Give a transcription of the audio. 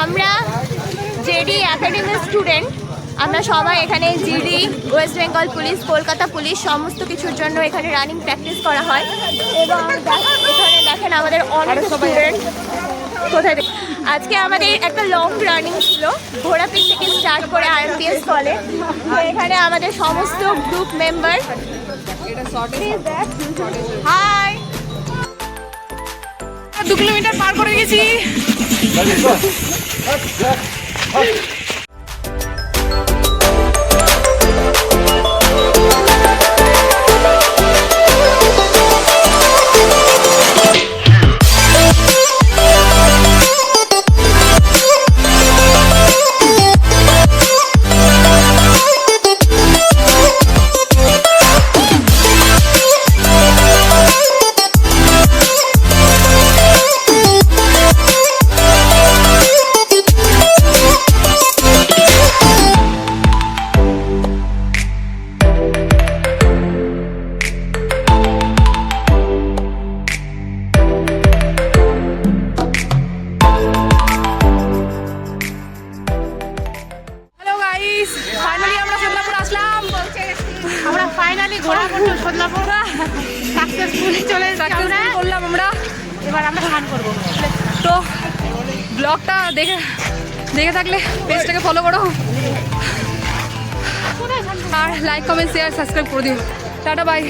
আমরা জেডি একাডেমির স্টুডেন্ট। আমরা সবাই এখানে GD, West Bengal police, Kolkata police সমস্ত কিছুর জন্য এখানে রানিং প্র্যাকটিস করা হয়। এবং এখানে দেখেন আমাদের অনেক স্টুডেন্ট কোথায়। আজকে আমাদের একটা লং রানিং ছিল, ঘোড়াপিট থেকে স্টার্ট করে আইএমপিএস কলে। এখানে আমাদের সমস্ত গ্রুপ মেম্বার। হাই, 2 কিলোমিটার পার করে গেছি। তো ব্লগটা দেখে থাকলে পেজটাকে ফলো করো আর লাইক কমেন্ট শেয়ার সাবস্ক্রাইব করে দিও। Tata by.